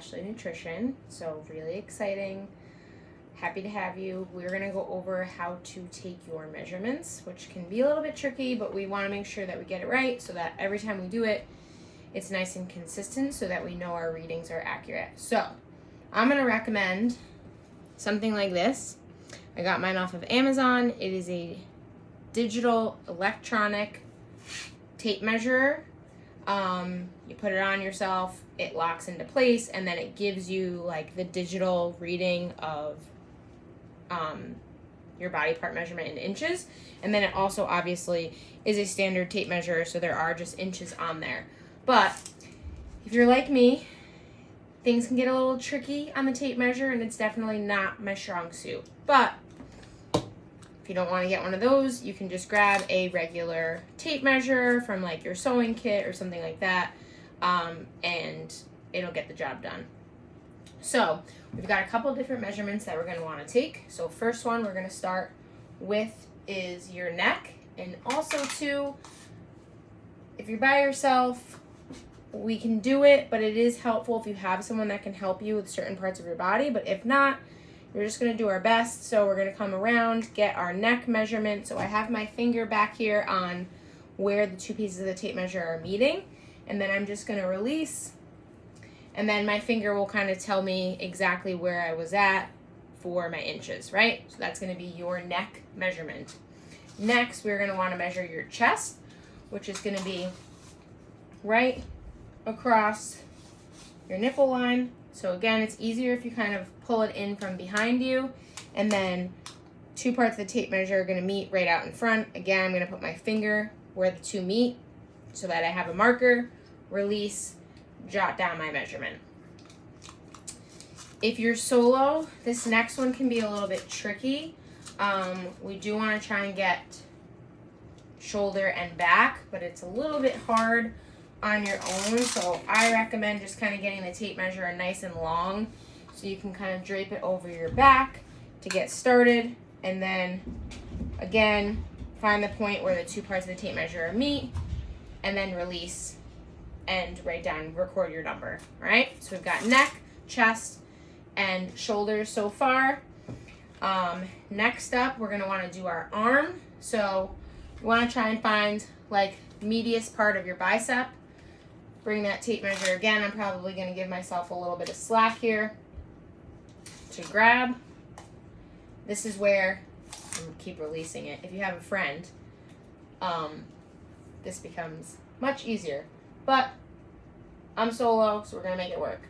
Ashley Nutrition. So really exciting. Happy to have you. We're going to go over how to take your measurements, which can be a little bit tricky, but we want to make sure that we get it right so that every time we do it, it's nice and consistent so that we know our readings are accurate. So I'm going to recommend something like this. I got mine off of Amazon. It is a digital electronic tape measurer. You put it on yourself, it locks into place, and then it gives you like the digital reading of your body part measurement in inches. And then it also obviously is a standard tape measure, so there are just inches on there. But if you're like me, things can get a little tricky on the tape measure, and it's definitely not my strong suit. But if you don't want to get one of those, you can just grab a regular tape measure from like your sewing kit or something like that, and it'll get the job done. So we've got a couple different measurements that we're going to want to take. So first one we're going to start with is your neck, and also too, if you're by yourself, we can do it, but it is helpful if you have someone that can help you with certain parts of your body. But if not, we're just going to do our best. So we're going to come around, get our neck measurement. So I have my finger back here on where the two pieces of the tape measure are meeting, and then I'm just going to release, and then my finger will kind of tell me exactly where I was at for my inches, right? So that's going to be your neck measurement. Next, we're going to want to measure your chest, which is going to be right across your nipple line. So again, it's easier if you kind of pull it in from behind you, and then two parts of the tape measure are going to meet right out in front. Again, I'm going to put my finger where the two meet so that I have a marker, release, jot down my measurement. If you're solo, this next one can be a little bit tricky. We do want to try and get shoulder and back, but it's a little bit hard on your own, so I recommend just kind of getting the tape measure nice and long so you can kind of drape it over your back to get started, and then again find the point where the two parts of the tape measure meet, and then release and write down, record your number. All right, so we've got neck, chest, and shoulders so far. Next up, we're going to want to do our arm. So you want to try and find like medius part of your bicep. Bring that tape measure again. I'm probably going to give myself a little bit of slack here to grab. This is where I'm going to keep releasing it. If you have a friend, this becomes much easier. But I'm solo, so we're going to make it work.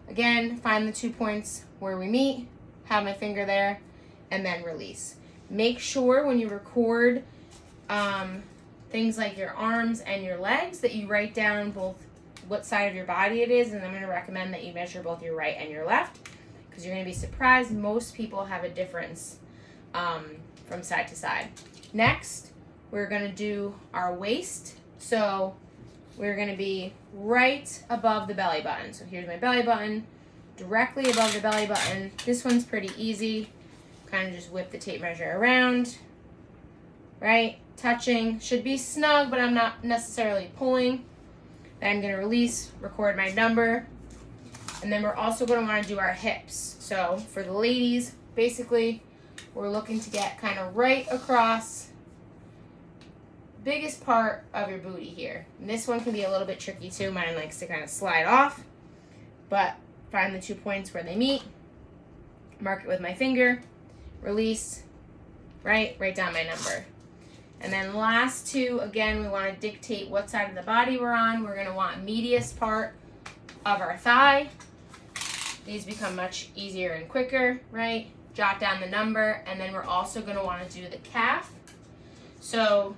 Again, find the 2 points where we meet, have my finger there, and then release. Make sure when you record things like your arms and your legs that you write down both what side of your body it is, and I'm going to recommend that you measure both your right and your left, because you're going to be surprised most people have a difference from side to side. Next, we're going to do our waist. So we're going to be right above the belly button. So here's my belly button, directly above the belly button. This one's pretty easy. Kind of just whip the tape measure around, right? Touching, should be snug, but I'm not necessarily pulling. Then I'm going to release, record my number, and then we're also going to want to do our hips. So for the ladies, basically, we're looking to get kind of right across biggest part of your booty here. And this one can be a little bit tricky too. Mine likes to kind of slide off, but find the 2 points where they meet, mark it with my finger, release, right, write down my number. And then last two, again, we want to dictate what side of the body we're on. We're going to want medius part of our thigh. These become much easier and quicker, right? Jot down the number, and then we're also going to want to do the calf. So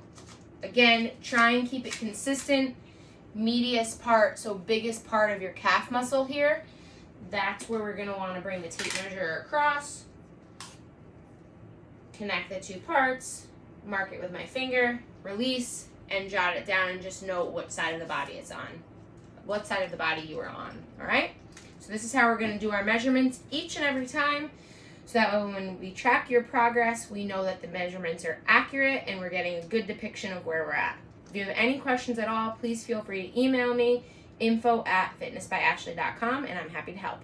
again, try and keep it consistent. Medius part, so biggest part of your calf muscle here. That's where we're going to want to bring the tape measure across. Connect the two parts. Mark it with my finger, release, and jot it down, and just note what side of the body it's on. What side of the body you are on, all right? So this is how we're going to do our measurements each and every time, so that when we track your progress, we know that the measurements are accurate and we're getting a good depiction of where we're at. If you have any questions at all, please feel free to email me. info@fitnessbyashley.com, and I'm happy to help.